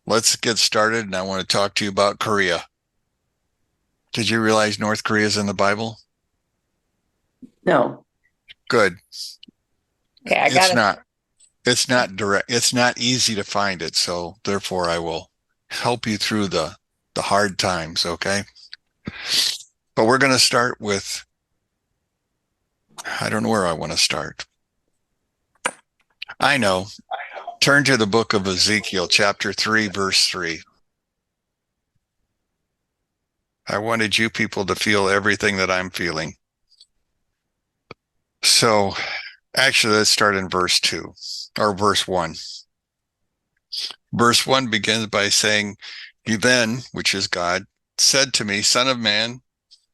let's get started. And I want to talk to you about Korea. Did you realize North Korea is in the Bible? No. Good. Okay, I It's gotta. not. It's not direct. It's not easy to find it. So therefore, I will help you through the hard times. Okay. But we're going to start with. I don't know where I want to start. I know. Turn to the book of Ezekiel, chapter 3, verse 3. I wanted you people to feel everything that I'm feeling. So actually, let's start in verse 2 or verse 1. Verse 1 begins by saying, He then, which is God, said to me, Son of man,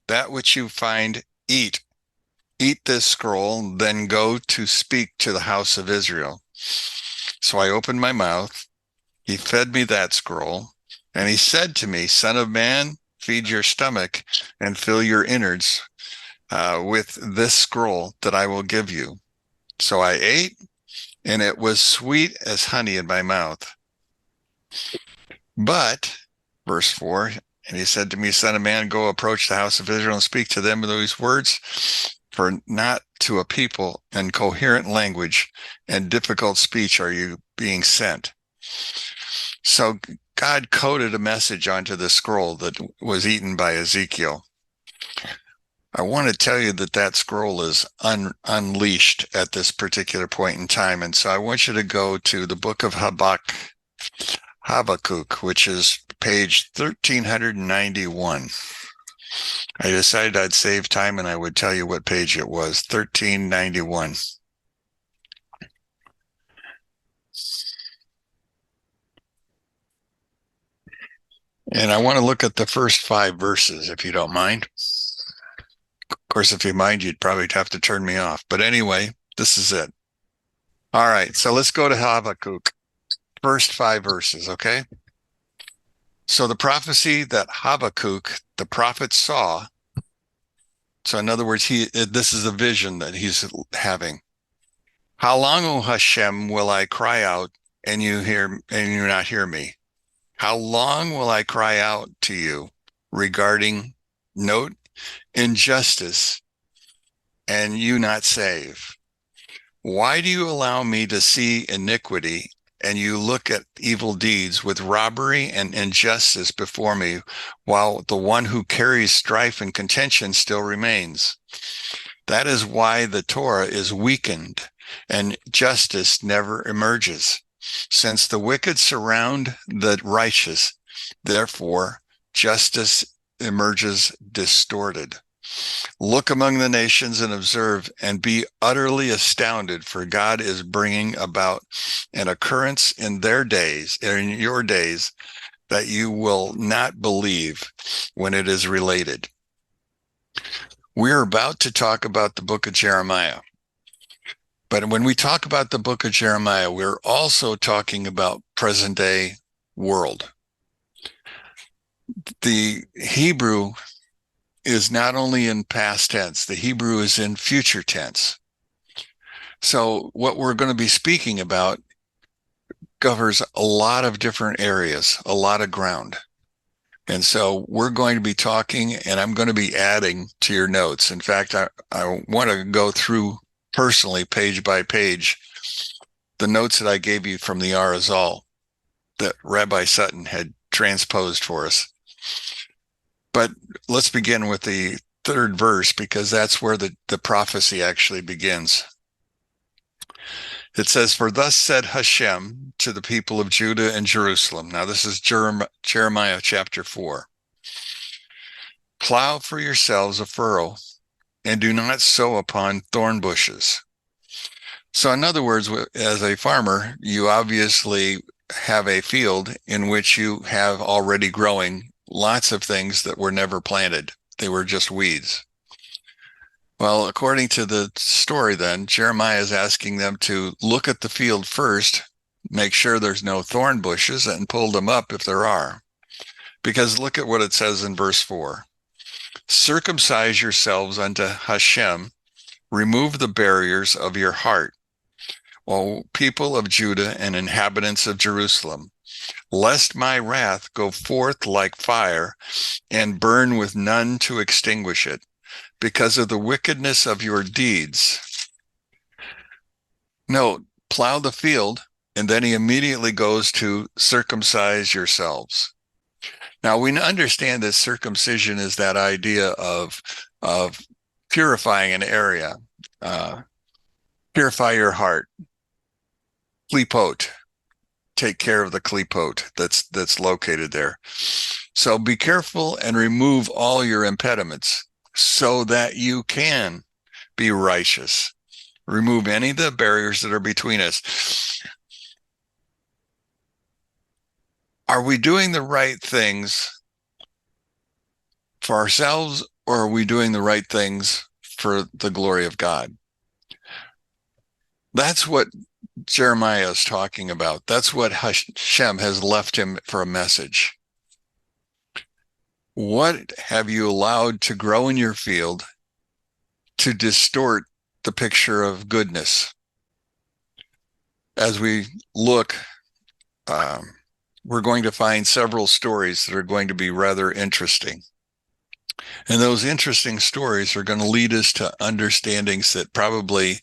that which you find, eat. Eat this scroll, then go to speak to the house of Israel. So I opened my mouth. He fed me that scroll. And he said to me, Son of man, feed your stomach and fill your innards with this scroll that I will give you. So I ate, and it was sweet as honey in my mouth. But, verse 4, and he said to me, Son of man, go approach the house of Israel and speak to them those words, for not to a people in coherent language and difficult speech are you being sent. So God coded a message onto the scroll that was eaten by Ezekiel. I want to tell you that that scroll is unleashed at this particular point in time. And so I want you to go to the book of Habakkuk, which is page 1391. I decided I'd save time and I would tell you what page it was, 1391. And I want to look at the first 5 verses, if you don't mind. Of course, if you mind, you'd probably have to turn me off. But anyway, this is it. All right, so let's go to Habakkuk, first 5 verses, okay? So the prophecy that Habakkuk, the prophet, saw. So in other words, this is a vision that he's having. How long, O Hashem, will I cry out and you not hear me? How long will I cry out to you regarding, note, injustice and you not save? Why do you allow me to see iniquity and you look at evil deeds with robbery and injustice before me, while the one who carries strife and contention still remains? That is why the Torah is weakened and justice never emerges. Since the wicked surround the righteous, therefore justice emerges distorted. Look among the nations and observe and be utterly astounded, for God is bringing about an occurrence in their days, in your days, that you will not believe when it is related. We're about to talk about the book of Jeremiah. But when we talk about the book of Jeremiah, we're also talking about present day world. The Hebrew is not only in past tense, the Hebrew is in future tense. So what we're going to be speaking about covers a lot of different areas, a lot of ground. And so we're going to be talking, and I'm going to be adding to your notes. In fact, I want to go through personally, page by page, the notes that I gave you from the Arizal that Rabbi Sutton had transposed for us. But let's begin with the third verse, because that's where the prophecy actually begins. It says, For thus said Hashem to the people of Judah and Jerusalem. Now, this is Jeremiah chapter 4. Plow for yourselves a furrow and do not sow upon thorn bushes. So, in other words, as a farmer, you obviously have a field in which you have already growing lots of things that were never planted. They were just weeds. Well, according to the story, then, Jeremiah is asking them to look at the field first, make sure there's no thorn bushes, and pull them up if there are. Because look at what it says in verse 4. Circumcise yourselves unto Hashem, remove the barriers of your heart. O people of Judah and inhabitants of Jerusalem, lest my wrath go forth like fire and burn with none to extinguish it, because of the wickedness of your deeds. Note, plow the field, and then he immediately goes to circumcise yourselves. Now, we understand that circumcision is that idea of purifying an area, purify your heart, klipot, take care of the klipot that's located there. So be careful and remove all your impediments so that you can be righteous. Remove any of the barriers that are between us. Are we doing the right things for ourselves, or are we doing the right things for the glory of God? That's what Jeremiah is talking about. That's what Hashem has left him for a message. What have you allowed to grow in your field to distort the picture of goodness? As we look, we're going to find several stories that are going to be rather interesting. And those interesting stories are going to lead us to understandings that probably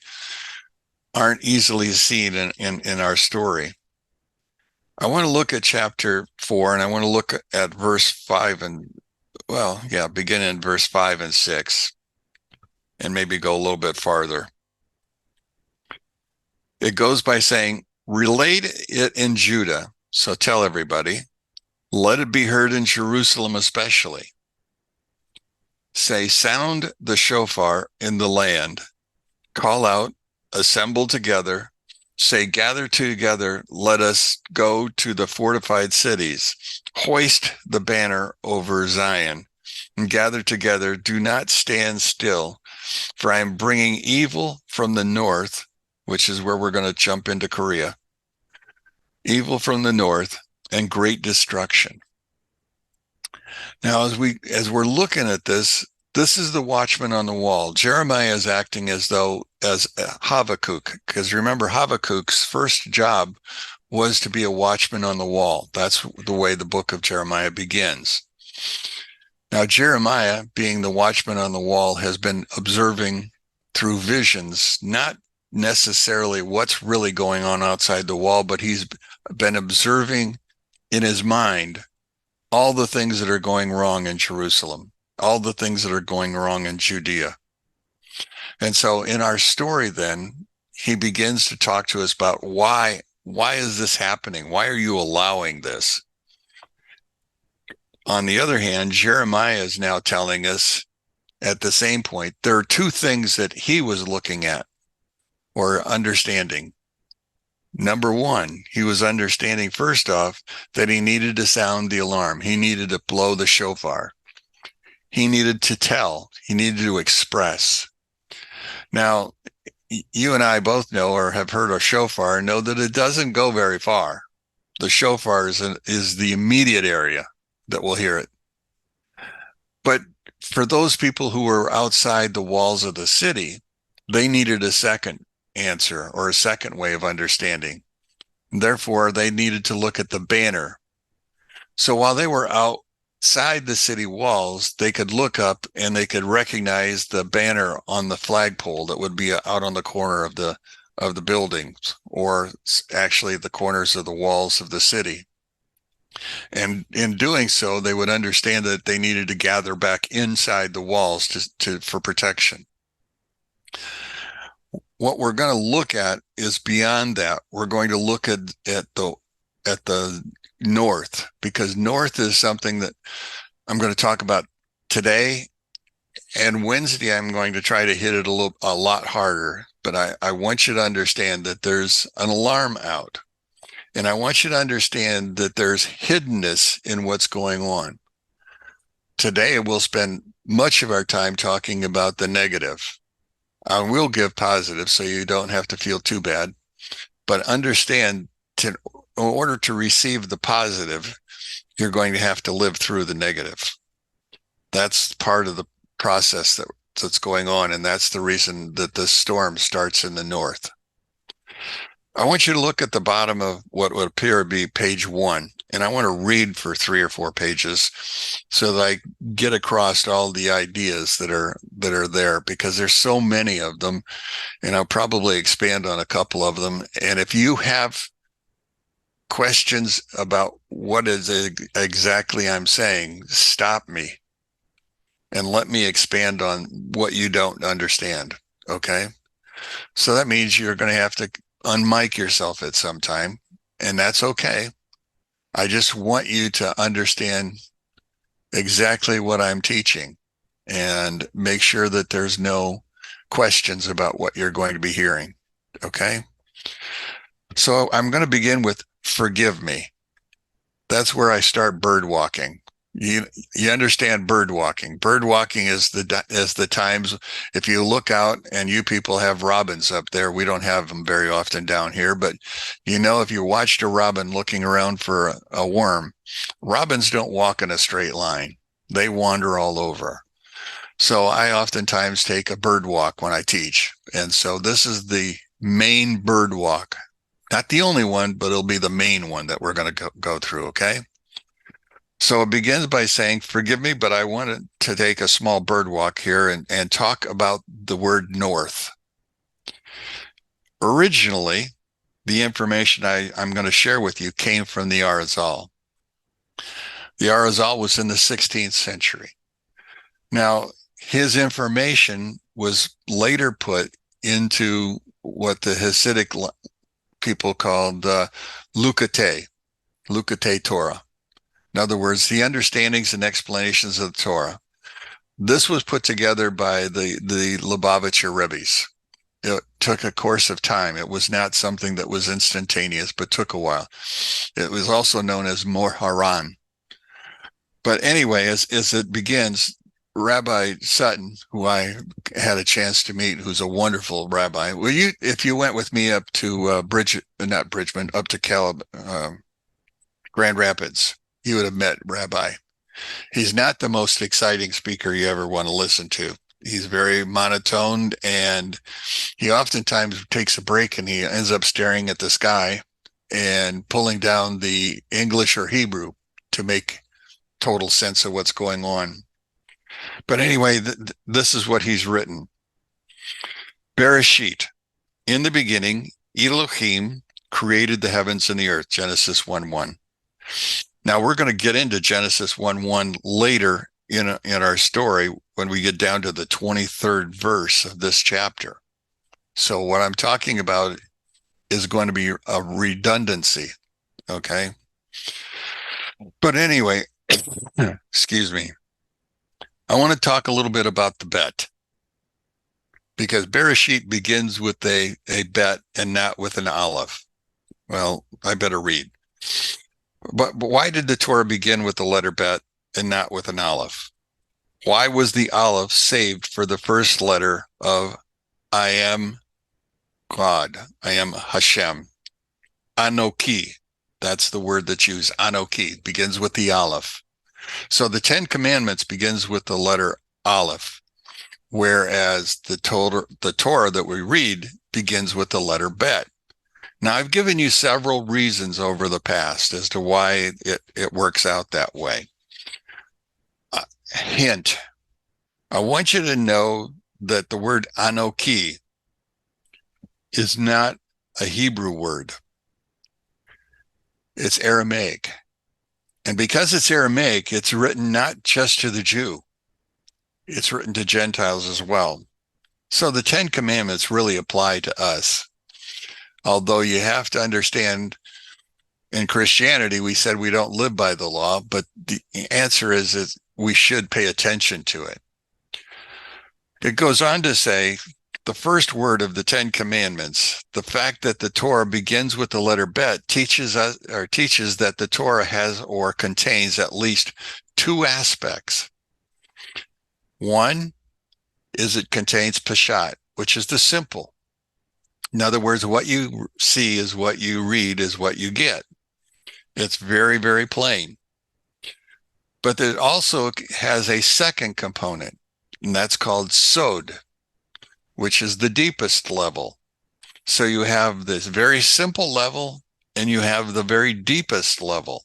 aren't easily seen in our story. I want to look at chapter 4, and I want to look at verse 5 and, begin in verse 5 and 6, and maybe go a little bit farther. It goes by saying, relate it in Judah. So tell everybody, let it be heard in Jerusalem especially. Say, sound the shofar in the land, call out, assemble together, say, gather together, let us go to the fortified cities, hoist the banner over Zion, and gather together, do not stand still, for I am bringing evil from the north, which is where we're going to jump into Korea, evil from the north and great destruction. Now, as we're looking at this is the watchman on the wall. Jeremiah is acting as Habakkuk, because remember, Habakkuk's first job was to be a watchman on the wall. That's the way the book of Jeremiah begins. Now, Jeremiah, being the watchman on the wall, has been observing through visions, not necessarily what's really going on outside the wall, but he's been observing in his mind all the things that are going wrong in Jerusalem, all the things that are going wrong in Judea. And so in our story, then, he begins to talk to us about why is this happening? Why are you allowing this? On the other hand, Jeremiah is now telling us at the same point, there are two things that he was looking at or understanding. Number one, he was understanding, first off, that he needed to sound the alarm. He needed to blow the shofar. He needed to tell. He needed to express. Now, you and I both know, or have heard a shofar, know that it doesn't go very far. The shofar is the immediate area that will hear it. But for those people who were outside the walls of the city, they needed a second answer or a second way of understanding. Therefore, they needed to look at the banner. So while they were outside the city walls, they could look up and they could recognize the banner on the flagpole that would be out on the corner of the buildings, or actually the corners of the walls of the city. And in doing so, they would understand that they needed to gather back inside the walls for protection. What we're going to look at is beyond that. We're going to look at the north, because north is something that I'm going to talk about today, and Wednesday I'm going to try to hit it a lot harder. But I want you to understand that there's an alarm out, and I want you to understand that there's hiddenness in what's going on. Today we'll spend much of our time talking about the negative. I will give positive so you don't have to feel too bad, but understand, in order to receive the positive, you're going to have to live through the negative. That's part of the process that's going on, and that's the reason that the storm starts in the north. I want you to look at the bottom of what would appear to be page 1, and I want to read for 3 or 4 pages so that I get across all the ideas that are there, because there's so many of them, and I'll probably expand on a couple of them. And if you have questions about what is exactly I'm saying, stop me and let me expand on what you don't understand. Okay. So that means you're going to have to unmic yourself at some time, and that's okay. I just want you to understand exactly what I'm teaching and make sure that there's no questions about what you're going to be hearing. Okay. So I'm going to begin with forgive me. That's where I start bird walking. You understand bird walking. Bird walking is the times if you look out and you people have robins up there. We don't have them very often down here, but if you watched a robin looking around for a worm, robins don't walk in a straight line. They wander all over. So I oftentimes take a bird walk when I teach. And so this is the main bird walk. Not the only one, but it'll be the main one that we're going to go through, okay? So it begins by saying, forgive me, but I wanted to take a small bird walk here and talk about the word north. Originally, the information I'm going to share with you came from the Arizal. The Arizal was in the 16th century. Now, his information was later put into what the Hasidic people called Lukatei Torah. In other words, the understandings and explanations of the Torah. This was put together by the Lubavitcher Rebbe's. It took a course of time. It was not something that was instantaneous, but took a while. It was also known as Moharan. But anyway, as it begins, Rabbi Sutton, who I had a chance to meet, who's a wonderful rabbi. If you went with me up to up to Grand Rapids, you would have met Rabbi. He's not the most exciting speaker you ever want to listen to. He's very monotoned, and he oftentimes takes a break and he ends up staring at the sky and pulling down the English or Hebrew to make total sense of what's going on. But anyway, this is what he's written. Bereshit, in the beginning, Elohim created the heavens and the earth, Genesis 1:1. Now we're going to get into Genesis 1:1 later in our story when we get down to the 23rd verse of this chapter. So what I'm talking about is going to be a redundancy, okay? But anyway, excuse me. I want to talk a little bit about the bet, because Bereshit begins with a bet and not with an aleph. Well, I better read. But why did the Torah begin with the letter bet and not with an aleph? Why was the aleph saved for the first letter of I am God, I am Hashem? Anoki, that's the word that's used. Anoki begins with the aleph. So the 10 Commandments begins with the letter aleph, whereas the Torah that we read begins with the letter bet. Now, I've given you several reasons over the past as to why it works out that way. Hint, I want you to know that the word Anoki is not a Hebrew word. It's Aramaic. And because it's Aramaic, it's written not just to the Jew. It's written to Gentiles as well. So the 10 Commandments really apply to us. Although you have to understand, in Christianity, we said we don't live by the law, but the answer is we should pay attention to it. It goes on to say, the first word of the 10 Commandments, the fact that the Torah begins with the letter bet teaches that the Torah has or contains at least 2 aspects. One is it contains Peshat, which is the simple. In other words, what you see is what you read is what you get. It's very, very plain. But it also has a second component, and that's called Sod, which is the deepest level. So you have this very simple level and you have the very deepest level.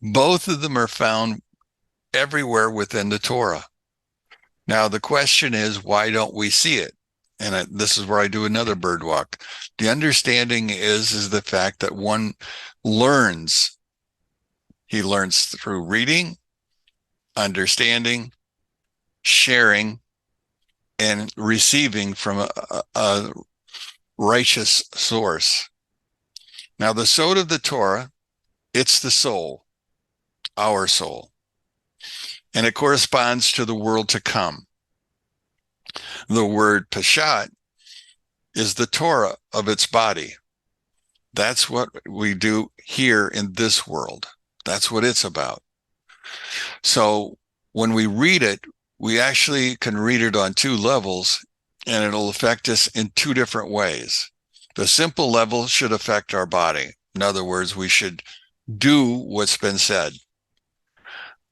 Both of them are found everywhere within the Torah. Now, the question is, why don't we see it? And this is where I do another bird walk. The understanding is the fact that one learns. He learns through reading, understanding, sharing, and receiving from a righteous source. Now, the sod of the Torah, it's the soul, our soul, and it corresponds to the world to come. The word Peshat is the Torah of its body. That's what we do here in this world. That's what it's about. So when we read it, we actually can read it on two levels, and it'll affect us in two different ways. The simple level should affect our body. In other words, we should do what's been said.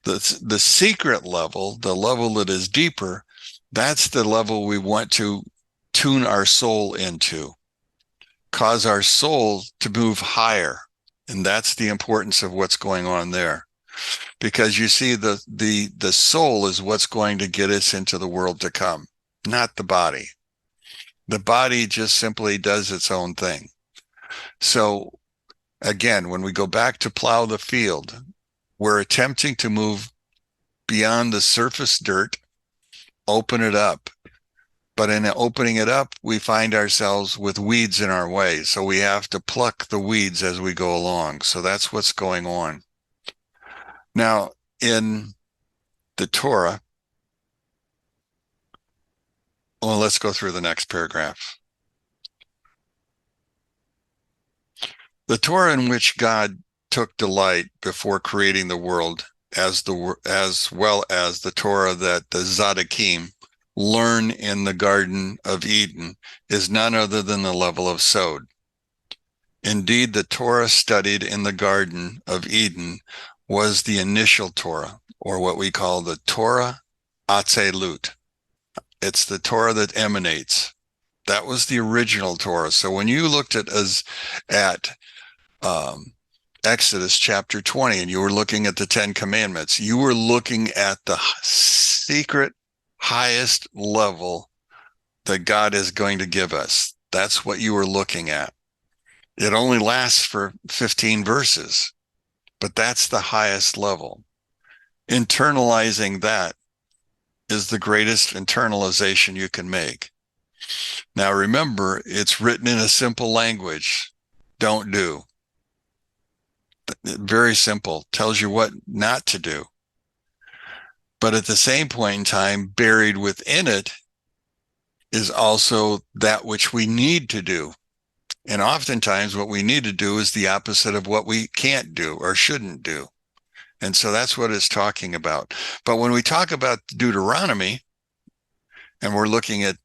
The secret level, the level that is deeper, that's the level we want to tune our soul into, cause our soul to move higher. And that's the importance of what's going on there. Because you see, the soul is what's going to get us into the world to come, not the body. The body just simply does its own thing. So again, when we go back to plow the field, we're attempting to move beyond the surface dirt, open it up. But in opening it up, we find ourselves with weeds in our way. So we have to pluck the weeds as we go along. So that's what's going on. Now, in the Torah, well, let's go through the next paragraph. The Torah in which God took delight before creating the world, as well as the Torah that the Tzaddikim learn in the Garden of Eden, is none other than the level of Sod. Indeed, the Torah studied in the Garden of Eden was the initial Torah, or what we call the Torah Atzelut. It's the Torah that emanates. That was the original Torah. So when you looked at Exodus chapter 20 and you were looking at the 10 commandments, you were looking at the secret highest level that God is going to give us. That's what you were looking at. It only lasts for 15 verses, but that's the highest level. Internalizing that is the greatest internalization you can make. Now remember, it's written in a simple language. Don't do. Very simple. Tells you what not to do. But at the same point in time, buried within it is also that which we need to do. And oftentimes what we need to do is the opposite of what we can't do or shouldn't do. And so that's what it's talking about. But when we talk about Deuteronomy, and we're looking at,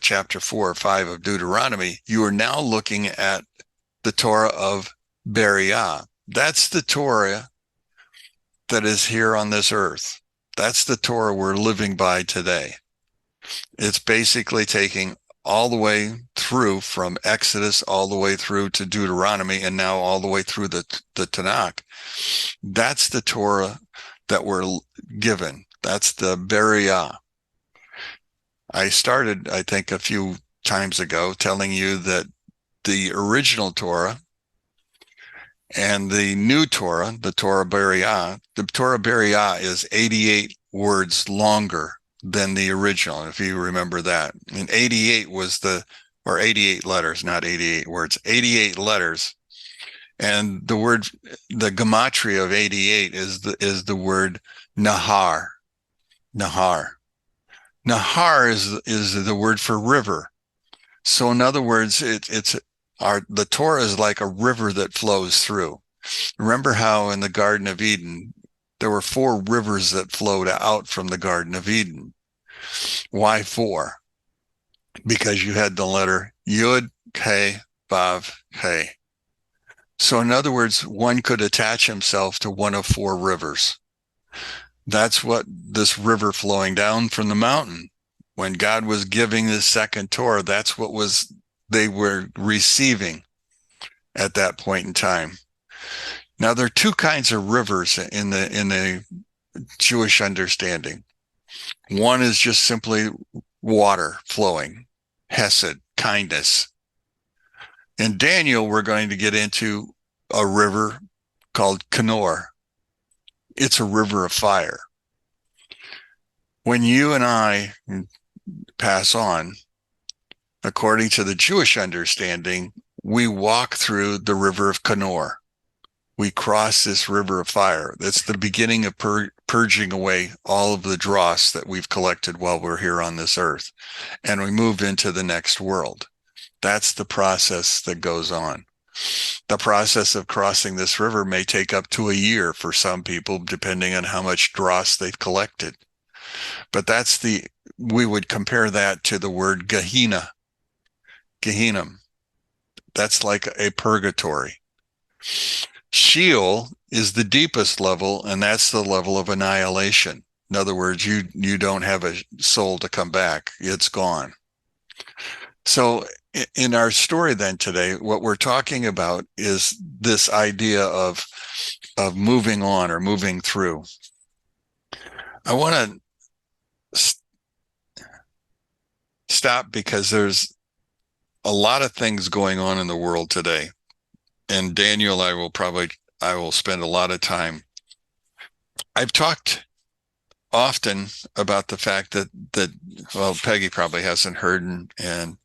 chapter 4 or 5 of Deuteronomy, you are now looking at the Torah of Beriah. That's the Torah that is here on this earth. That's the Torah we're living by today. It's basically taking all the way through from Exodus all the way through to Deuteronomy and now all the way through the Tanakh. That's the Torah that we're given. That's the Beriah. I started, I think, a few times ago telling you that the original Torah and the new Torah, the Torah Beriah is 88 words longer than the original, if you remember that. And 88 was 88 letters, not 88 words, 88 letters. And the gematria of 88 is the word Nahar. Nahar. Nahar is the word for river. So in other words, the Torah is like a river that flows through. Remember how in the Garden of Eden, there were 4 rivers that flowed out from the Garden of Eden. Why 4? Because you had the letter Yud, He, Vav, He. So in other words, one could attach himself to one of 4 rivers. That's what this river flowing down from the mountain. When God was giving the second Torah, that's what was they were receiving at that point in time. Now, there are two kinds of rivers in the Jewish understanding. One is just simply water flowing, hesed, kindness. In Daniel, we're going to get into a river called Kenor. It's a river of fire. When you and I pass on, according to the Jewish understanding, we walk through the river of Kenor. We cross this river of fire. That's the beginning of purging away all of the dross that we've collected while we're here on this earth. And we move into the next world. That's the process that goes on. The process of crossing this river may take up to a year for some people, depending on how much dross they've collected. But we would compare that to the word Gehenna, Gehinnom. That's like a purgatory. Sheol is the deepest level, and that's the level of annihilation. In other words, you don't have a soul to come back. It's gone. So in our story then today, what we're talking about is this idea of moving on or moving through. I want to stop because there's a lot of things going on in the world today. And Daniel, I will spend a lot of time. I've talked often about the fact that well, Peggy probably hasn't heard, and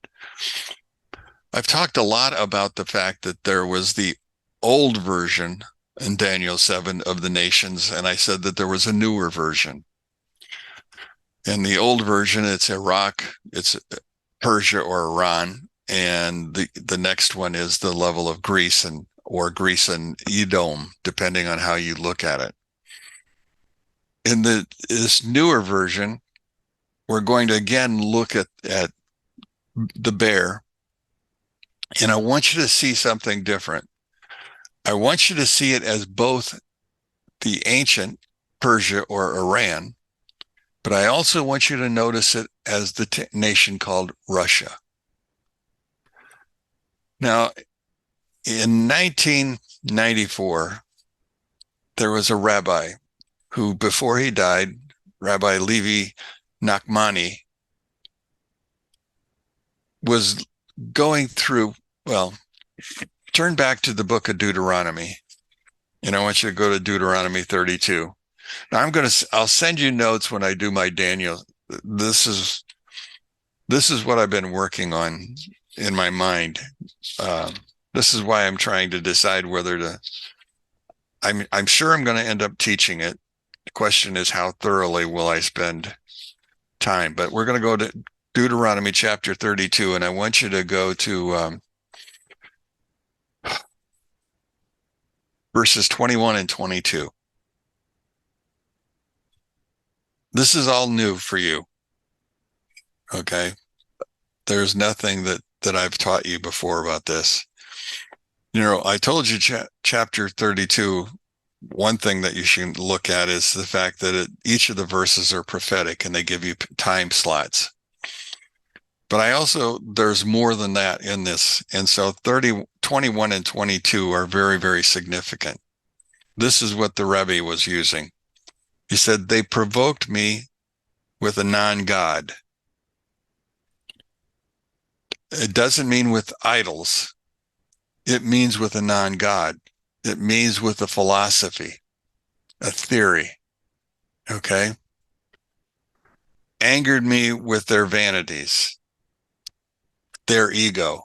I've talked a lot about the fact that there was the old version in Daniel 7 of the nations, and I said that there was a newer version. In the old version, it's Iraq, it's Persia or Iran, and the next one is the level of Greece and Edom, depending on how you look at it. In this newer version, we're going to again look at the bear, and I want you to see something different. I want you to see it as both the ancient Persia or Iran, but I also want you to notice it as the nation called Russia. Now, in 1994, there was a rabbi who, before he died, Rabbi Levi Nachmani, was going through, well, turn back to the book of Deuteronomy, and I want you to go to Deuteronomy 32. Now I'll send you notes when I do my Daniel. This is what I've been working on in my mind. This is why I'm trying to decide whether to. I'm sure I'm going to end up teaching it. The question is, how thoroughly will I spend time? But we're going to go to Deuteronomy chapter 32, and I want you to go to verses 21 and 22. This is all new for you. Okay? There's nothing that I've taught you before about this. You know, I told you chapter 32, one thing that you should look at is the fact that each of the verses are prophetic and they give you time slots. But there's more than that in this. And so 21 and 22 are very, very significant. This is what the Rebbe was using. He said, they provoked me with a non-God. It doesn't mean with idols. It means with a non-God. It means with a philosophy, a theory. Okay? Angered me with their vanities, their ego.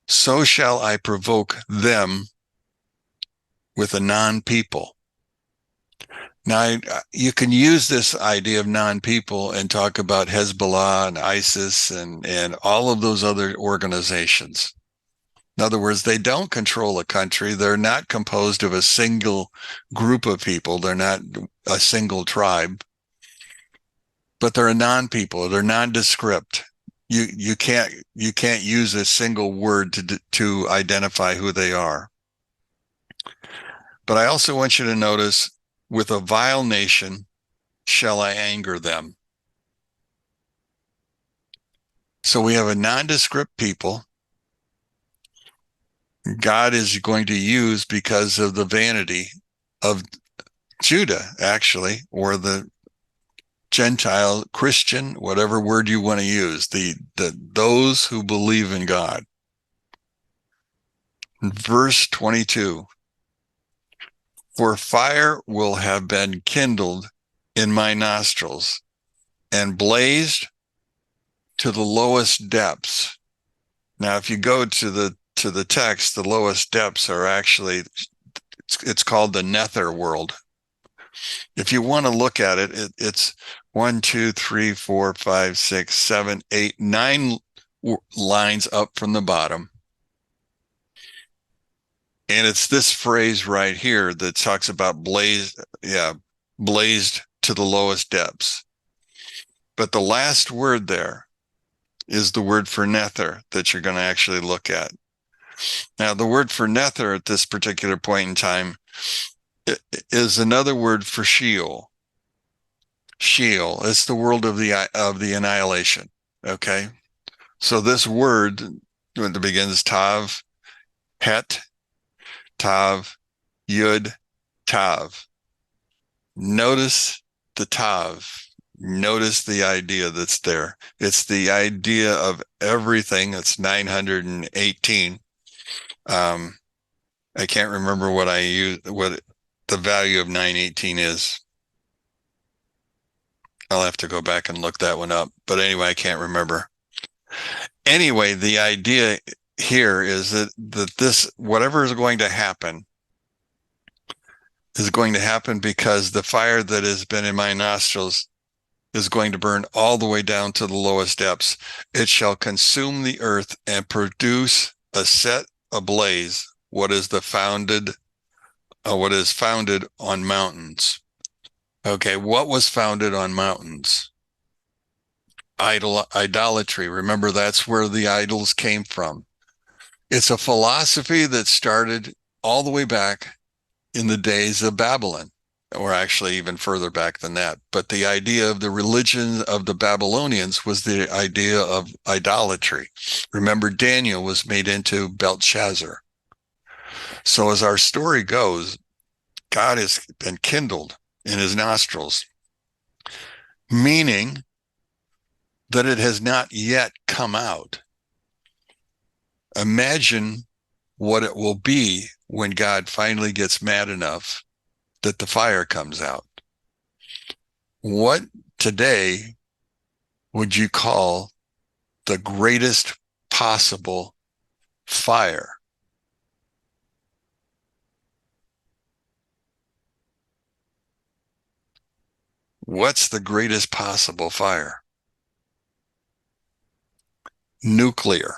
So shall I provoke them with a non-people. Now, you can use this idea of non-people and talk about Hezbollah and ISIS and all of those other organizations. In other words, they don't control a country. They're not composed of a single group of people. They're not a single tribe. But they're a non-people. They're nondescript. You can't use a single word to identify who they are. But I also want you to notice, with a vile nation shall I anger them. So we have a nondescript people God is going to use because of the vanity of Judah, actually, or the Gentile, Christian, whatever word you want to use, those who believe in God. Verse 22, for fire will have been kindled in my nostrils and blazed to the lowest depths. Now, if you go to the text, the lowest depths are actually, it's called the nether world. If you want to look at it, it's 1, 2, 3, 4, 5, 6, 7, 8, 9 lines up from the bottom. And it's this phrase right here that talks about blazed to the lowest depths. But the last word there is the word for nether that you're going to actually look at. Now, the word for nether at this particular point in time is another word for Sheol. Sheol, it's the world of the annihilation. Okay, so this word, when it begins Tav, Het, Tav, Yud, Tav. Notice the Tav. Notice the idea that's there. It's the idea of everything that's 918. I can't remember what the value of 918 is. I'll have to go back and look that one up. But anyway, I can't remember. Anyway, the idea here is that this, whatever is going to happen, is going to happen because the fire that has been in my nostrils is going to burn all the way down to the lowest depths. It shall consume the earth and produce set ablaze what is founded on mountains. Okay, what was founded on mountains? Idolatry. Remember, that's where the idols came from. It's a philosophy that started all the way back in the days of Babylon, or actually even further back than that. But the idea of the religion of the Babylonians was the idea of idolatry. Remember, Daniel was made into Belshazzar. So as our story goes, God has been kindled in his nostrils, meaning that it has not yet come out. Imagine what it will be when God finally gets mad enough that the fire comes out. What today would you call the greatest possible fire? What's the greatest possible fire? Nuclear.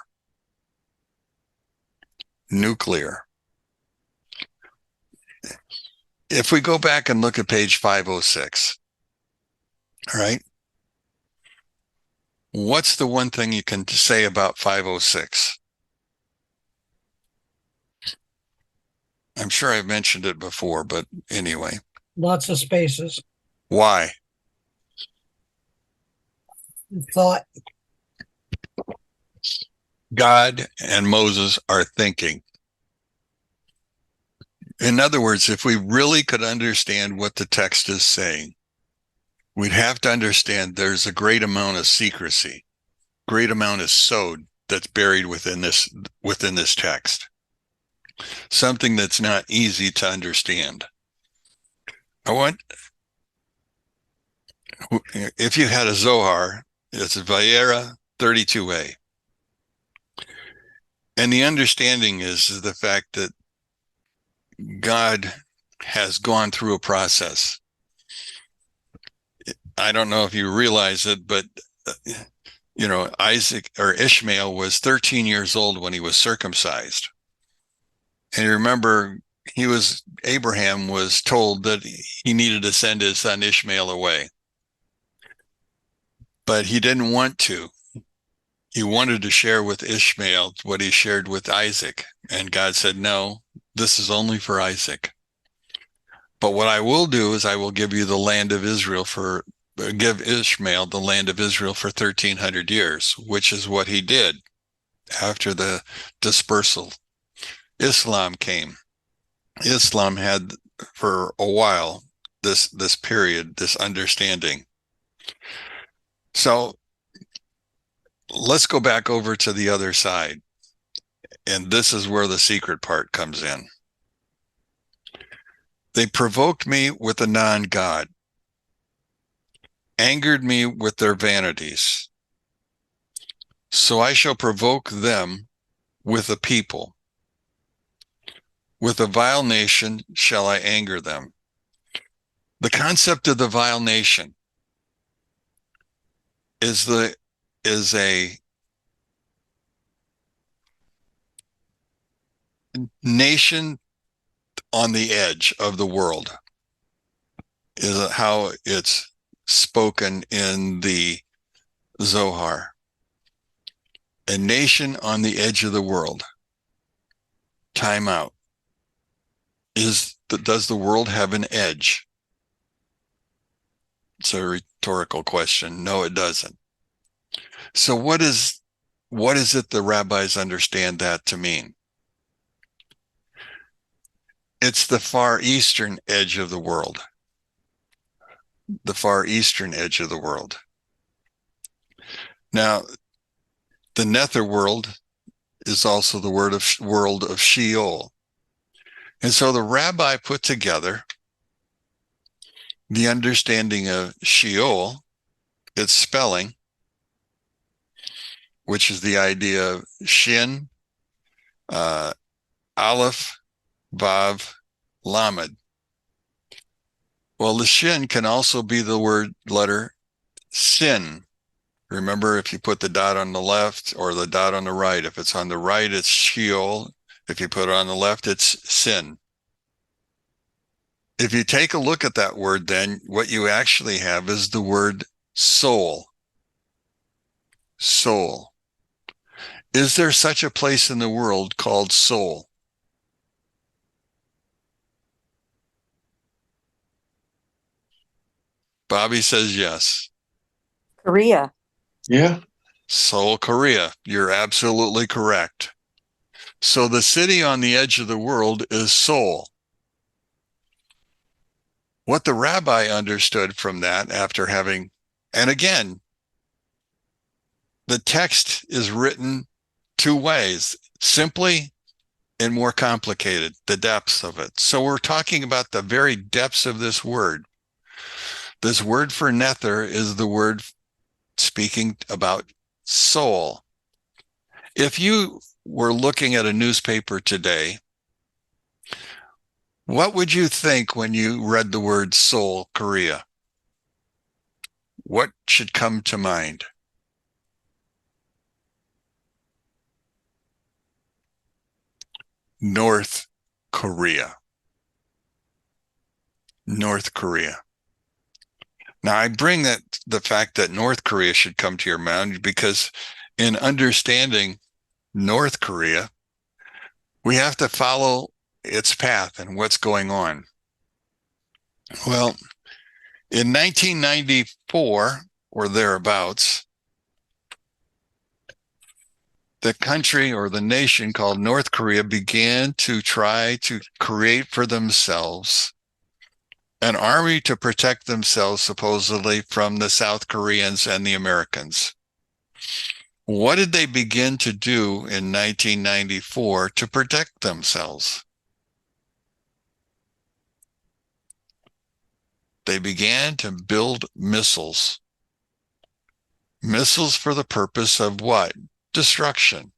If we go back and look at page 506, all right, what's the one thing you can say about 506? I'm sure I've mentioned it before, but anyway. Lots of spaces. Why? Thought. God and Moses are thinking. In other words, if we really could understand what the text is saying, we'd have to understand there's a great amount of secrecy, great amount of sod that's buried within this text. Something that's not easy to understand. If you had a Zohar, it's Vayera 32a. And the understanding is the fact that God has gone through a process. I don't know if you realize it, but Isaac or Ishmael was 13 years old when he was circumcised. And you remember Abraham was told that he needed to send his son Ishmael away. But he didn't want to. He wanted to share with Ishmael what he shared with Isaac. And God said, no, this is only for Isaac. But what I will do is I will give you the land of Israel for give Ishmael the land of Israel for 1,300 years, which is what he did after the dispersal. Islam came. Islam had for a while this period, this understanding. So let's go back over to the other side. And this is where the secret part comes in. They provoked me with a non-God, angered me with their vanities. So I shall provoke them with a people. With a vile nation shall I anger them. The concept of the vile nation is a nation on the edge of the world, is how it's spoken in the Zohar. A nation on the edge of the world. Time out. Does the world have an edge? It's a rhetorical question. No, it doesn't. So what is it the rabbis understand that to mean? It's the far eastern edge of the world. The far eastern edge of the world. Now, the nether world is also the world of Sheol. And so the rabbi put together the understanding of Sheol, its spelling, which is the idea of Shin, Aleph, Vav, Lamed. Well, the Shin can also be the letter sin. Remember, if you put the dot on the left or the dot on the right, if it's on the right, it's Sheol. If you put it on the left, it's sin. If you take a look at that word, then what you actually have is the word soul. Soul. Is there such a place in the world called soul? Bobby says yes. Korea. Yeah. Seoul, Korea. You're absolutely correct. So the city on the edge of the world is Seoul. What the rabbi understood from that after having, and again, the text is written two ways, simply and more complicated, the depths of it. So we're talking about the very depths of this word. This word for nether is the word speaking about soul. If you were looking at a newspaper today, what would you think when you read the word Seoul, Korea? What should come to mind? North Korea. North Korea. Now, I bring the fact that North Korea should come to your mind because in understanding North Korea, we have to follow its path and what's going on. Well, in 1994 or thereabouts, the country or the nation called North Korea began to try to create for themselves an army to protect themselves supposedly from the South Koreans and the Americans. What did they begin to do in 1994 to protect themselves? They began to build missiles. Missiles for the purpose of what? Destruction.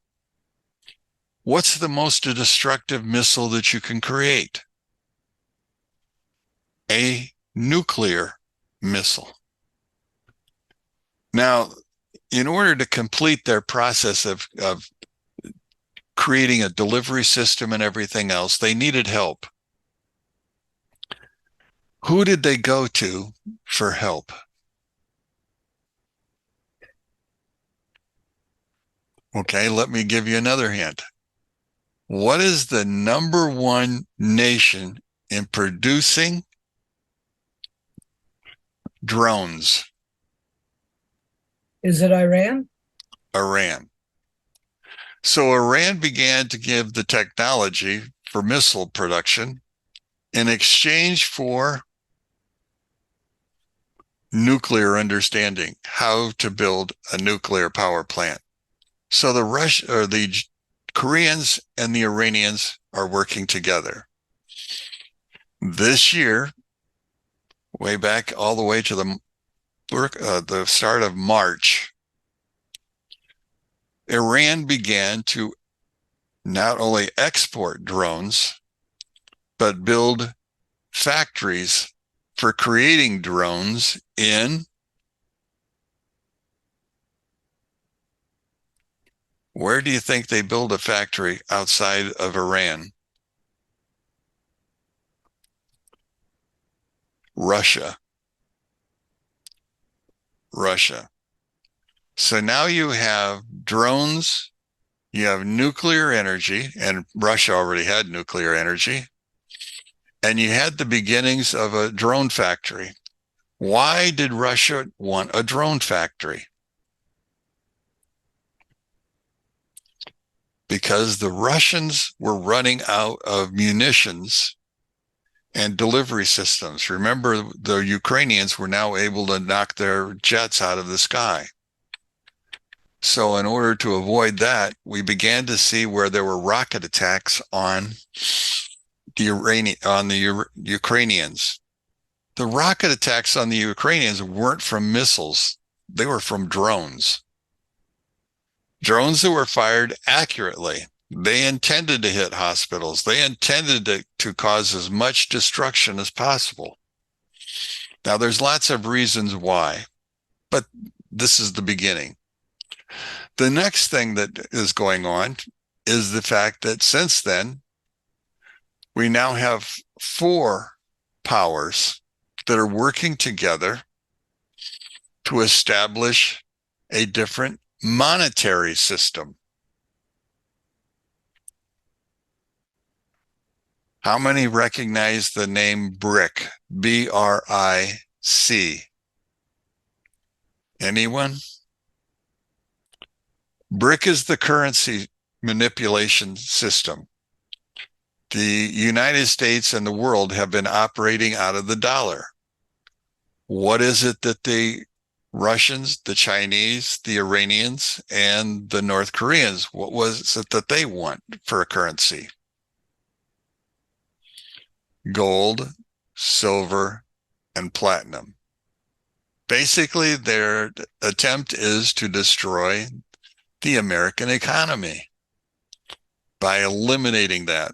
What's the most destructive missile that you can create? A nuclear missile. Now, in order to complete their process of creating a delivery system and everything else, they needed help. Who did they go to for help? Okay, let me give you another hint. What is the number one nation in producing drones. Is it Iran? Iran. So Iran began to give the technology for missile production in exchange for nuclear understanding, how to build a nuclear power plant. So the Koreans and the Iranians are working together. This year, way back all the way to the start of March, Iran began to not only export drones, but build factories for creating drones in where do you think they build a factory outside of Iran? Russia. So now you have drones, you have nuclear energy, and Russia already had nuclear energy, and you had the beginnings of a drone factory. Why did Russia want a drone factory? Because the Russians were running out of munitions and delivery systems. Remember, the Ukrainians were now able to knock their jets out of the sky. So in order to avoid that, we began to see where there were rocket attacks on the Ukrainians. The rocket attacks on the Ukrainians weren't from missiles. They were from drones. Drones that were fired accurately. They intended to hit hospitals. They intended to cause as much destruction as possible. Now, there's lots of reasons why, but this is the beginning. The next thing that is going on is the fact that since then, we now have 4 powers that are working together to establish a different monetary system. How many recognize the name BRIC? B-R-I-C. Anyone? BRIC is the currency manipulation system. The United States and the world have been operating out of the dollar. What is it that the Russians, the Chinese, the Iranians, and the North Koreans, what was it that they want for a currency? Gold, silver, and platinum. Basically, their attempt is to destroy the American economy by eliminating that.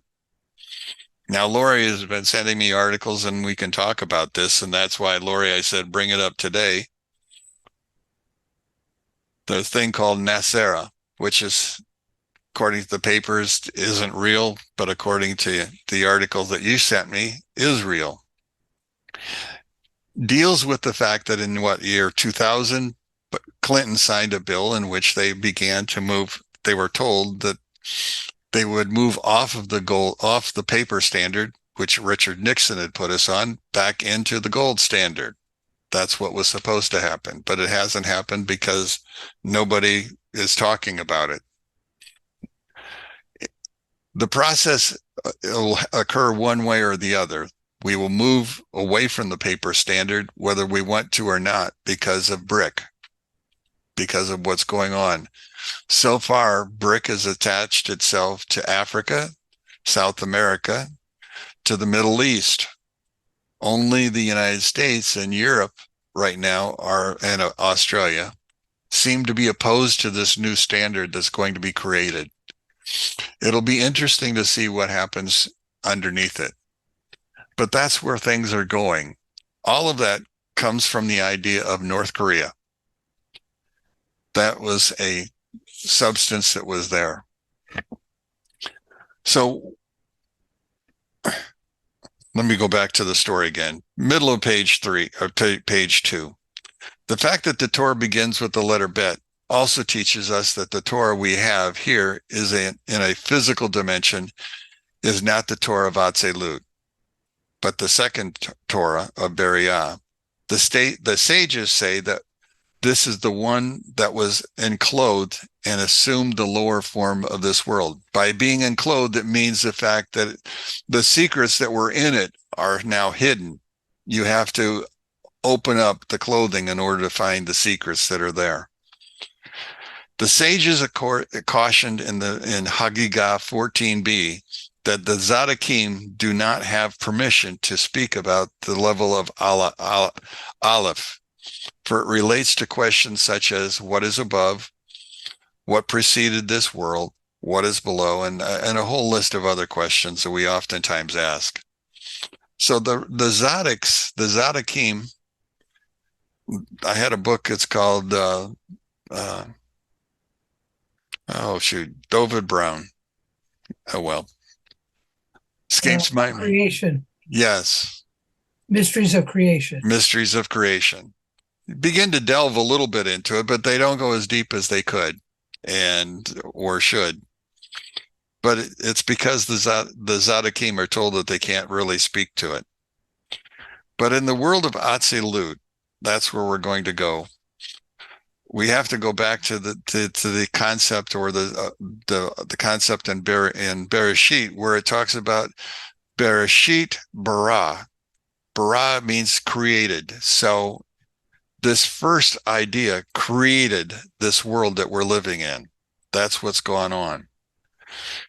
Now, Lori has been sending me articles and we can talk about this. And that's why, Lori, I said, bring it up today. The thing called NETIV, which is, according to the papers, isn't real, but according to the articles that you sent me, is real. Deals with the fact that in year 2000, Clinton signed a bill in which they began to move, they were told that they would move off of the paper standard, which Richard Nixon had put us on, back into the gold standard. That's what was supposed to happen, but it hasn't happened because nobody is talking about it. The process will occur one way or the other. We will move away from the paper standard, whether we want to or not, because of BRIC, because of what's going on. So far, BRIC has attached itself to Africa, South America, to the Middle East. Only the United States and Europe right now and Australia seem to be opposed to this new standard that's going to be created. It'll be interesting to see what happens underneath it. But that's where things are going. All of that comes from the idea of North Korea. That was a substance that was there. So let me go back to the story again. Middle of page 3, or page 2. The fact that the Torah begins with the letter Bet also teaches us that the Torah we have here is in a physical dimension, is not the Torah of Atzilut, but the second Torah of Beriah. The sages say that this is the one that was enclosed and assumed the lower form of this world. By being enclosed, it means the fact that the secrets that were in it are now hidden. You have to open up the clothing in order to find the secrets that are there. The sages cautioned in Hagigah 14b that the Tzaddikim do not have permission to speak about the level of Aleph, for it relates to questions such as what is above, what preceded this world, what is below, and a whole list of other questions that we oftentimes ask. So the Tzaddikim, I had a book, it's called, David Brown. Oh, well. Escapes my mind. Creation. Yes. Mysteries of creation. Mysteries of creation. Begin to delve a little bit into it, but they don't go as deep as they could or should. But it's because the Tzaddikim are told that they can't really speak to it. But in the world of Atzilut, that's where we're going to go. We have to go back to the concept, or the concept in Bereshit, where it talks about Bereshit bara. Bara means created. So this first idea created this world that we're living in. That's what's going on.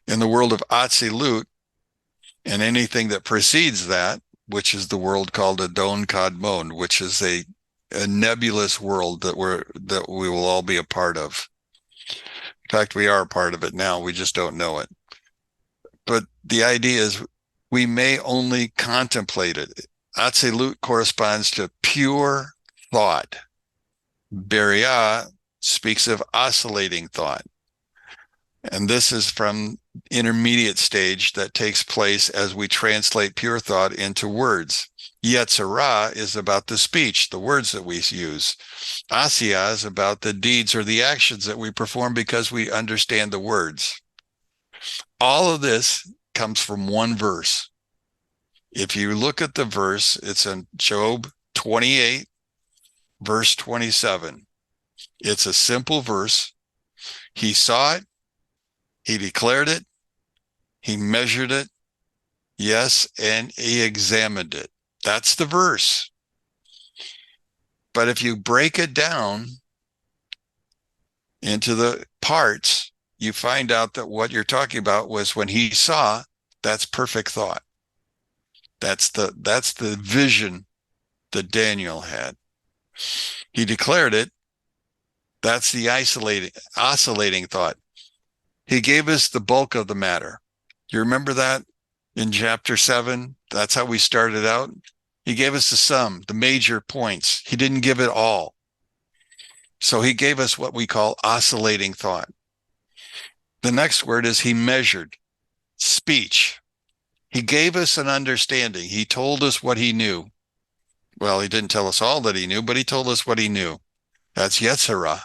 In the world of Atzilut, and anything that precedes that, which is the world called Adon Kadmon, which is a nebulous world that we will all be a part of. In fact, we are a part of it now. We just don't know it. But the idea is we may only contemplate it. Atzilut corresponds to pure thought. Beriah speaks of oscillating thought. And this is from intermediate stage that takes place as we translate pure thought into words. Yetzirah is about the speech, the words that we use. Asiyah is about the deeds or the actions that we perform because we understand the words. All of this comes from one verse. If you look at the verse, it's in Job 28, verse 27. It's a simple verse. He saw it. He declared it. He measured it. Yes, and he examined it. That's the verse. But if you break it down into the parts, you find out that what you're talking about was when he saw, that's perfect thought. That's the vision that Daniel had. He declared it. That's the oscillating thought. He gave us the bulk of the matter. You remember that in chapter 7? That's how we started out. He gave us the sum, the major points. He didn't give it all. So he gave us what we call oscillating thought. The next word is he measured, speech. He gave us an understanding. He told us what he knew. Well, he didn't tell us all that he knew, but he told us what he knew. That's Yetzirah.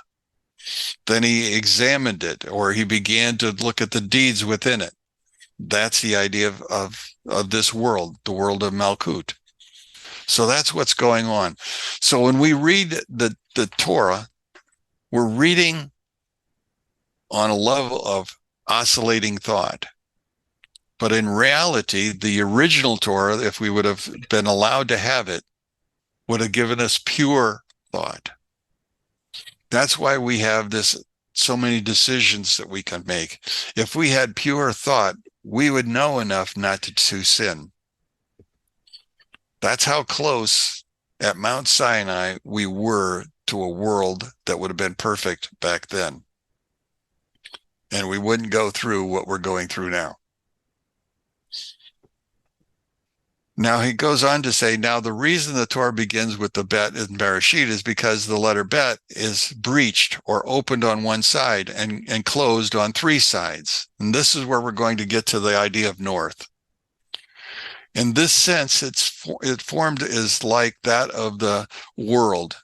Then he examined it, or he began to look at the deeds within it. That's the idea of this world, the world of Malkut. So that's what's going on. So when we read the Torah, we're reading on a level of oscillating thought. But in reality, the original Torah, if we would have been allowed to have it, would have given us pure thought. That's why we have so many decisions that we can make. If we had pure thought, we would know enough not to sin. That's how close at Mount Sinai we were to a world that would have been perfect back then. And we wouldn't go through what we're going through now. Now he goes on to say, now the reason the Torah begins with the bet in Bereshit is because the letter bet is breached or opened on one side and closed on three sides. And this is where we're going to get to the idea of north. In this sense, it formed is like that of the world.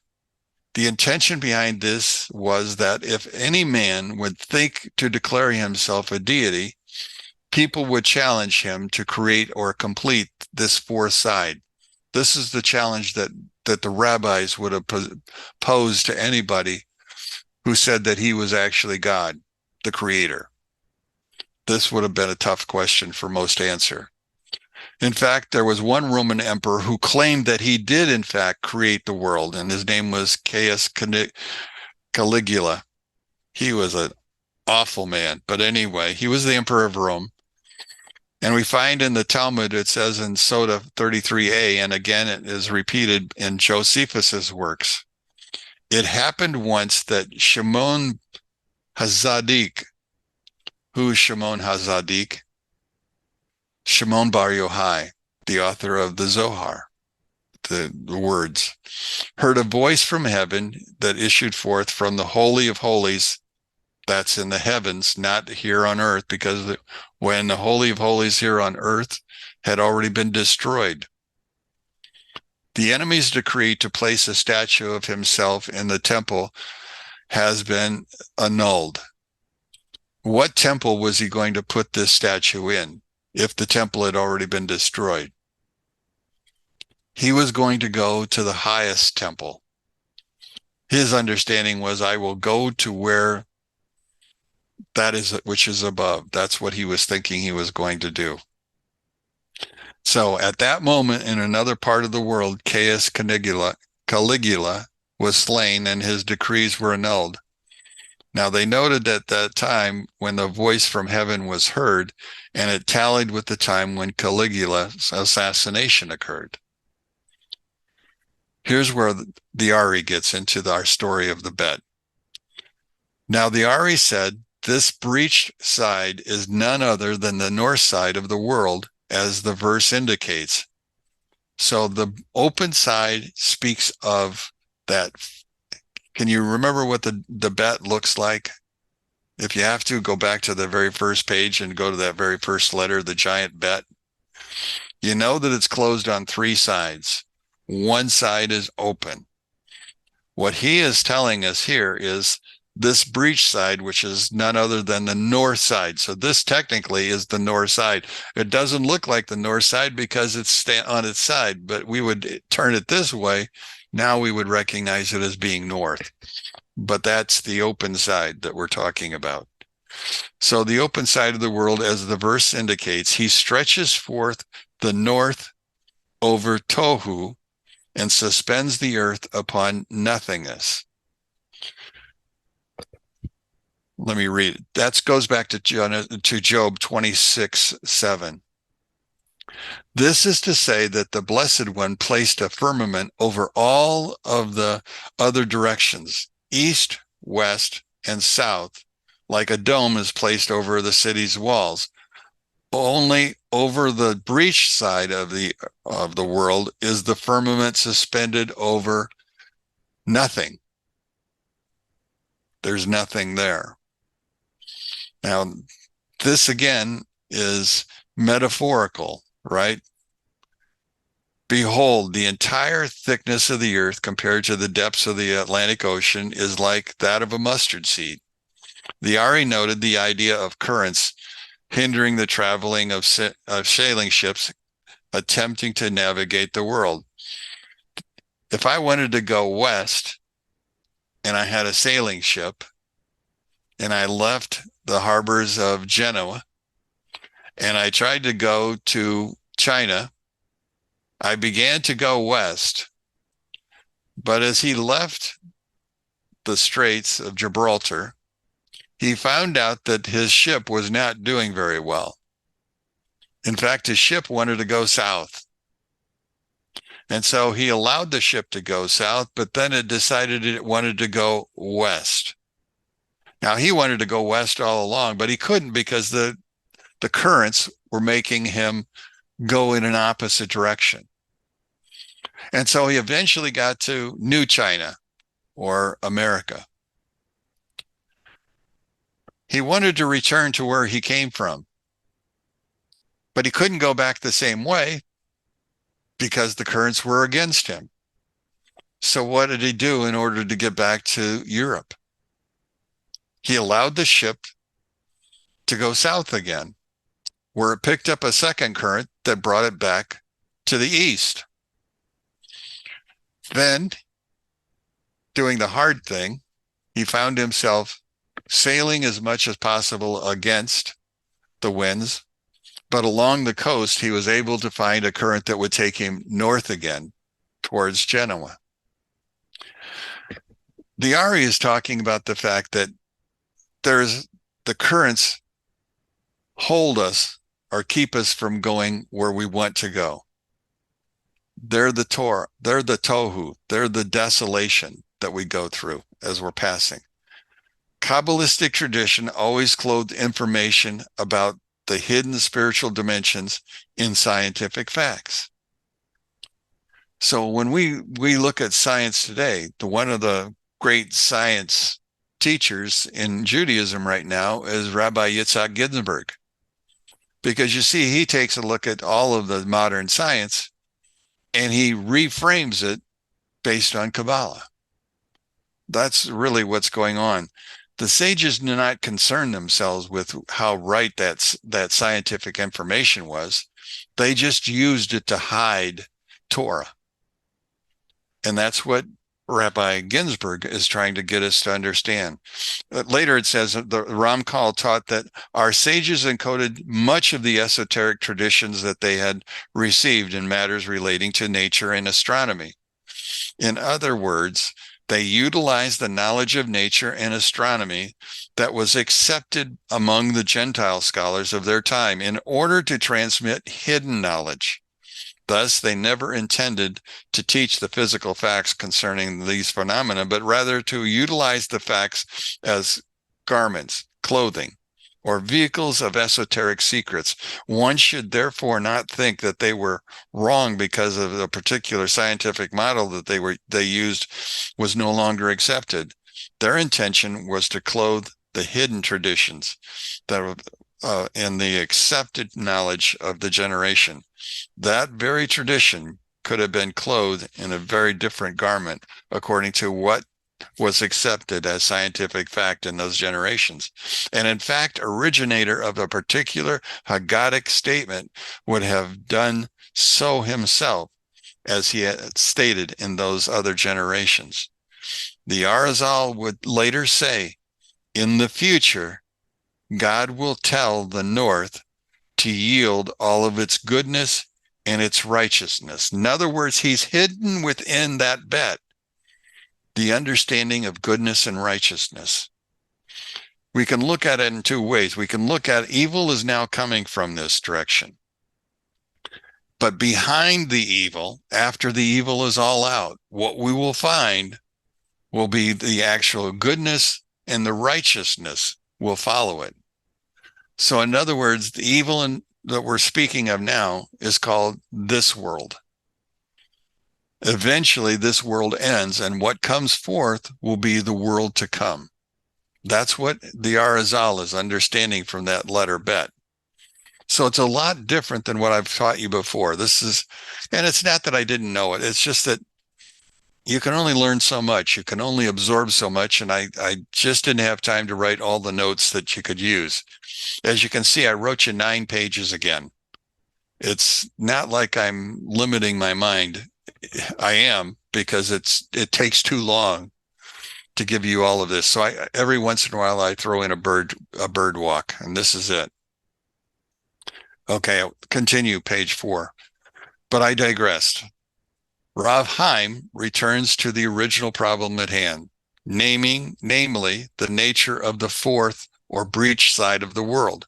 The intention behind this was that if any man would think to declare himself a deity, people would challenge him to create or complete this fourth side. This is the challenge that that the rabbis would have posed to anybody who said that he was actually God, the creator. This would have been a tough question for most to answer. In fact, there was one Roman emperor who claimed that he did, in fact, create the world, and his name was Caius Caligula. He was an awful man, but anyway, he was the emperor of Rome. And we find in the Talmud, it says in Sota 33a, and again it is repeated in Josephus's works. It happened once that Shimon HaZaddik, who is Shimon HaZaddik? Shimon Bar Yochai, the author of the Zohar, the words, heard a voice from heaven that issued forth from the Holy of Holies. That's in the heavens, not here on earth, because when the Holy of Holies here on earth had already been destroyed. The enemy's decree to place a statue of himself in the temple has been annulled. What temple was he going to put this statue in if the temple had already been destroyed? He was going to go to the highest temple. His understanding was, I will go to where that is, which is above. That's what he was thinking he was going to do. So at that moment, in another part of the world, Caius Caligula was slain and his decrees were annulled. Now they noted at that time when the voice from heaven was heard, and it tallied with the time when Caligula's assassination occurred. Here's where the Ari gets into our story of the bet. Now the Ari said, this breached side is none other than the north side of the world, as the verse indicates. So the open side speaks of that. Can you remember what the bet looks like? If you have to, go back to the very first page and go to that very first letter, the giant bet. You know that it's closed on three sides. One side is open. What he is telling us here is this breach side, which is none other than the north side. So this technically is the north side. It doesn't look like the north side because it's on its side, but we would turn it this way. Now we would recognize it as being north, but that's the open side that we're talking about. So the open side of the world, as the verse indicates, he stretches forth the north over Tohu and suspends the earth upon nothingness. Let me read it. That goes back to Job 26:7. This is to say that the Blessed One placed a firmament over all of the other directions, east, west, and south, like a dome is placed over the city's walls. Only over the breached side of the world is the firmament suspended over nothing. There's nothing there. Now, this again is metaphorical, right? Behold, the entire thickness of the earth compared to the depths of the Atlantic Ocean is like that of a mustard seed. The Ari noted the idea of currents hindering the traveling of sailing ships attempting to navigate the world. If I wanted to go west and I had a sailing ship and I left the harbors of Genoa and I tried to go to China, I began to go west, but as he left the Straits of Gibraltar, he found out that his ship was not doing very well. In fact, his ship wanted to go south. And so he allowed the ship to go south, but then it decided it wanted to go west. Now, he wanted to go west all along, but he couldn't because the currents were making him go in an opposite direction. And so he eventually got to New China or America. He wanted to return to where he came from, but he couldn't go back the same way because the currents were against him. So what did he do in order to get back to Europe? He allowed the ship to go south again, where it picked up a second current that brought it back to the east. Then, doing the hard thing, he found himself sailing as much as possible against the winds, but along the coast, he was able to find a current that would take him north again towards Genoa. The Ari is talking about the fact that there's the currents hold us or keep us from going where we want to go. They're the Torah, they're the tohu, they're the desolation that we go through as we're passing. Kabbalistic tradition always clothed information about the hidden spiritual dimensions in scientific facts. So when we look at science today, one of the great science teachers in Judaism right now is Rabbi Yitzhak Ginsburg. Because you see, he takes a look at all of the modern science and he reframes it based on Kabbalah. That's really what's going on. The sages do not concern themselves with how right that scientific information was. They just used it to hide Torah. And that's what Rabbi Ginsburg is trying to get us to understand. Later it says the Ramchal taught that our sages encoded much of the esoteric traditions that they had received in matters relating to nature and astronomy. In other words, they utilized the knowledge of nature and astronomy that was accepted among the Gentile scholars of their time in order to transmit hidden knowledge. Thus, they never intended to teach the physical facts concerning these phenomena, but rather to utilize the facts as garments, clothing, or vehicles of esoteric secrets. One should therefore not think that they were wrong because of the particular scientific model that they used was no longer accepted. Their intention was to clothe the hidden traditions that and the accepted knowledge of the generation. That very tradition could have been clothed in a very different garment according to what was accepted as scientific fact in those generations. And in fact, originator of a particular Haggadic statement would have done so himself, as he had stated in those other generations. The Arizal would later say, in the future, God will tell the North to yield all of its goodness and its righteousness. In other words, he's hidden within that bet the understanding of goodness and righteousness. We can look at it in two ways. We can look at evil is now coming from this direction. But behind the evil, after the evil is all out, what we will find will be the actual goodness, and the righteousness will follow it. So in other words, the evil that we're speaking of now is called this world. Eventually, this world ends, and what comes forth will be the world to come. That's what the Arizal is understanding from that letter bet. So it's a lot different than what I've taught you before. And it's not that I didn't know it. It's just that you can only learn so much. You can only absorb so much. And I just didn't have time to write all the notes that you could use. As you can see, I wrote you 9 pages again. It's not like I'm limiting my mind. I am, because it takes too long to give you all of this. So every once in a while I throw in a bird walk, and this is it. Okay, I'll continue page 4. But I digressed. Rav Chaim returns to the original problem at hand, namely the nature of the fourth or breach side of the world.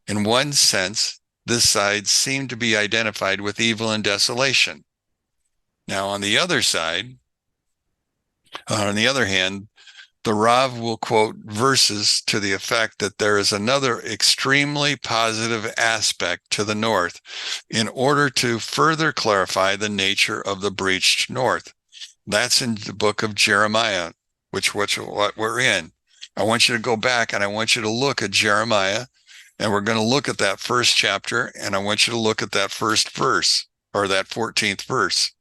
In one sense, this side seemed to be identified with evil and desolation. Now, on the other hand, the Rav will quote verses to the effect that there is another extremely positive aspect to the north in order to further clarify the nature of the breached north. That's in the book of Jeremiah, what we're in. I want you to go back and I want you to look at Jeremiah, and we're going to look at that first chapter, and I want you to look at that first verse, or that 14th verse.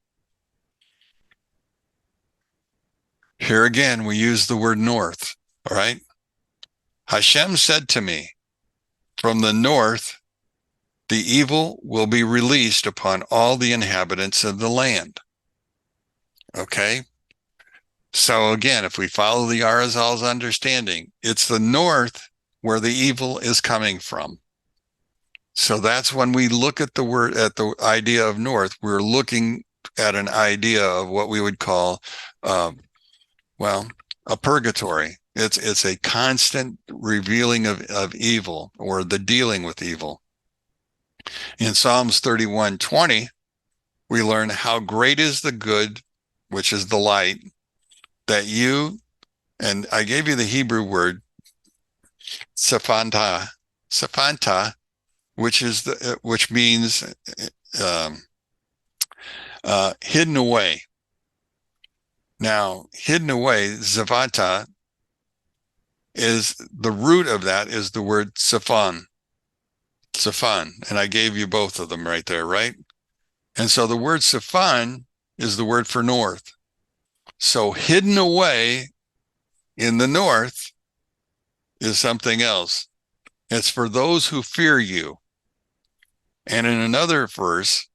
Here again, we use the word north, all right? Hashem said to me, from the north, the evil will be released upon all the inhabitants of the land. Okay. So again, if we follow the Arizal's understanding, it's the north where the evil is coming from. So that's when we look at the idea of north, we're looking at an idea of what we would call, well, a purgatory. It's a constant revealing of evil, or the dealing with evil. In Psalms 31:20, we learn how great is the good, which is the light, that you, and I gave you the Hebrew word, sephanta, which means um, hidden away. Now, hidden away, zavanta, is the root of that is the word Safan, and I gave you both of them right there, right? And so the word Safan is the word for north. So hidden away in the north is something else. It's for those who fear you. And in another verse,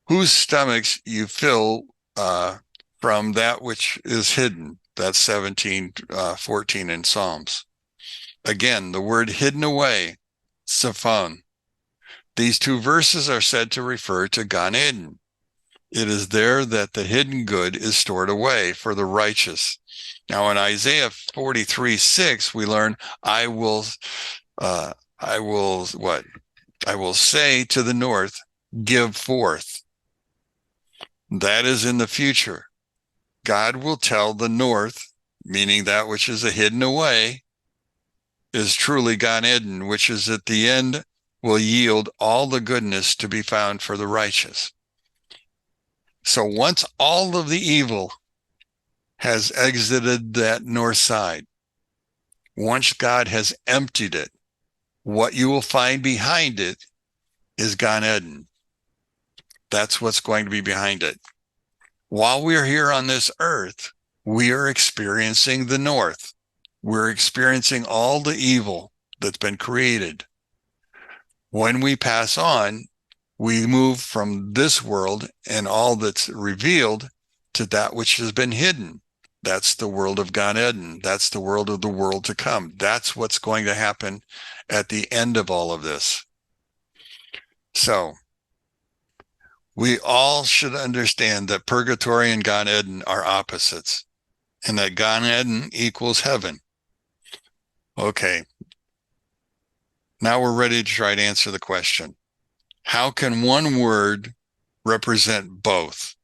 whose stomachs you fill from that which is hidden. That's 17:14 in Psalms. Again, the word hidden away, Safan. These two verses are said to refer to Gan Eden. It is there that the hidden good is stored away for the righteous. Now in Isaiah 43:6, we learn, I will say to the north, give forth. That is in the future. God will tell the north, meaning that which is a hidden away, is truly Gan Eden, which is at the end will yield all the goodness to be found for the righteous. So once all of the evil has exited that north side, once God has emptied it, what you will find behind it is Gan Eden. That's what's going to be behind it. While we're here on this earth, we are experiencing the north. We're experiencing all the evil that's been created. When we pass on, we move from this world and all that's revealed to that which has been hidden. That's the world of Gan Eden. That's the world of the world to come. That's what's going to happen at the end of all of this. So we all should understand that purgatory and Gan Eden are opposites, and that Gan Eden equals heaven. Okay. Now we're ready to try to answer the question. How can one word represent both?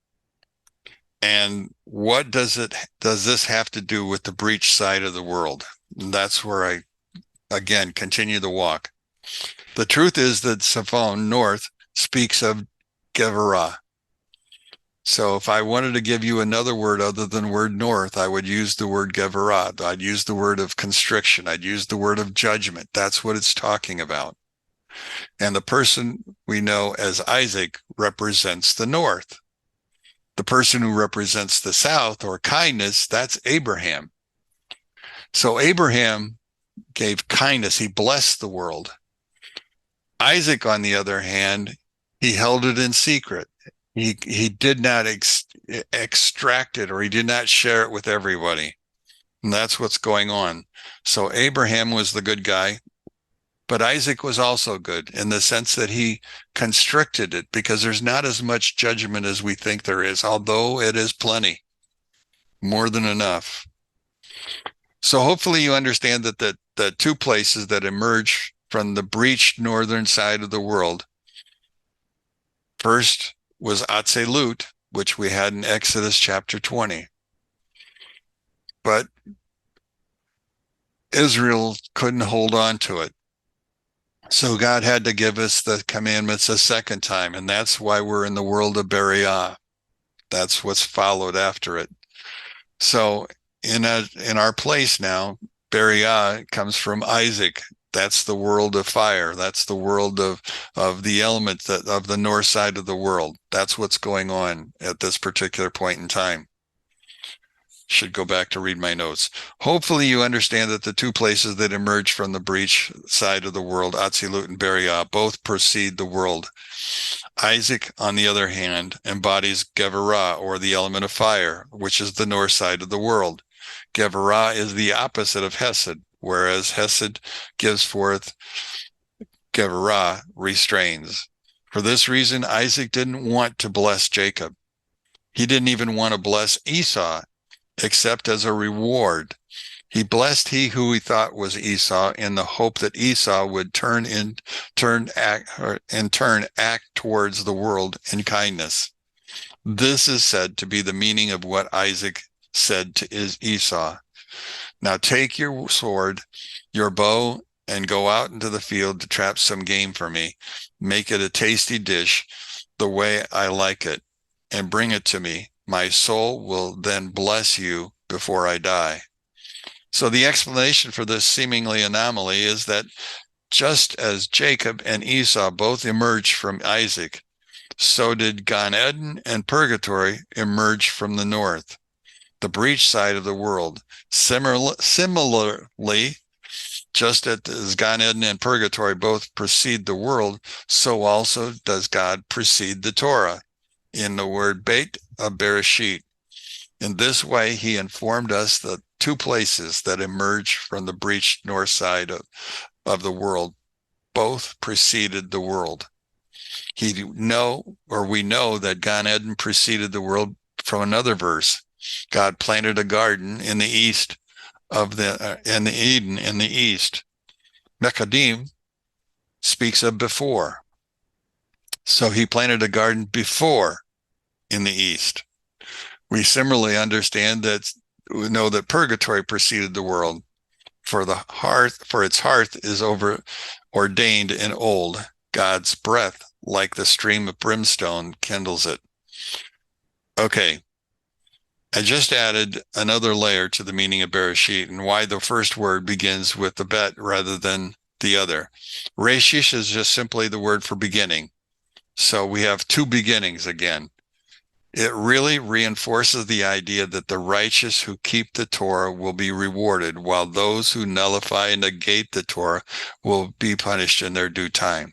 And what does this have to do with the breach side of the world? And that's where I, again, continue the walk. The truth is that Saphon, north, speaks of Geverah. So if I wanted to give you another word other than word north, I would use the word Geverah. I'd use the word of constriction. I'd use the word of judgment. That's what it's talking about. And the person we know as Isaac represents the north. The person who represents the south, or kindness, that's Abraham. So Abraham gave kindness. He blessed the world. Isaac, on the other hand, he held it in secret. He did not extract it, or he did not share it with everybody. And that's what's going on. So Abraham was the good guy, but Isaac was also good in the sense that he constricted it, because there's not as much judgment as we think there is, although it is plenty, more than enough. So hopefully you understand that the two places that emerge from the breached northern side of the world, first was Atzelut, which we had in Exodus chapter 20. But Israel couldn't hold on to it. So God had to give us the commandments a second time, and that's why we're in the world of Beriah. That's what's followed after it. So in our place now, Beriah comes from Isaac. That's the world of fire. That's the world of the elements of the north side of the world. That's what's going on at this particular point in time. Should go back to read my notes. Hopefully you understand that the two places that emerge from the breach side of the world, Atzilut and Beriah, both precede the world. Isaac, on the other hand, embodies Gevarah, or the element of fire, which is the north side of the world. Gevarah is the opposite of Hesed, whereas Hesed gives forth, Gevarah restrains. For this reason, Isaac didn't want to bless Jacob. He didn't even want to bless Esau, except as a reward. He blessed he who he thought was Esau in the hope that Esau would act towards the world in kindness. This is said to be the meaning of what Isaac said to Esau. Now take your sword, your bow, and go out into the field to trap some game for me. Make it a tasty dish, the way I like it, and bring it to me. My soul will then bless you before I die. So the explanation for this seemingly anomaly is that just as Jacob and Esau both emerged from Isaac, so did Gan Eden and Purgatory emerge from the north, the breach side of the world. Similarly, just as Gan Eden and Purgatory both precede the world, so also does God precede the Torah in the word Beit of Bereshit. In this way, he informed us the two places that emerge from the breached north side of the world both preceded the world. We know that Gan Eden preceded the world from another verse. God planted a garden in the east of in the Eden in the east. Mekadim speaks of before. So he planted a garden before in the east. We similarly understand that we know that Purgatory preceded the world, for its hearth is ordained and old. God's breath, like the stream of brimstone, kindles it. Okay, I just added another layer to the meaning of Bereshit and why the first word begins with the bet rather than the other. Reshish is just simply the word for beginning. So we have two beginnings again. It really reinforces the idea that the righteous who keep the Torah will be rewarded, while those who nullify and negate the Torah will be punished in their due time.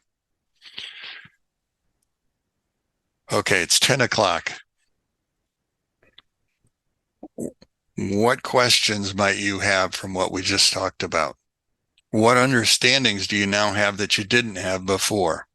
Okay, it's 10 o'clock. What questions might you have from what we just talked about? What understandings do you now have that you didn't have before?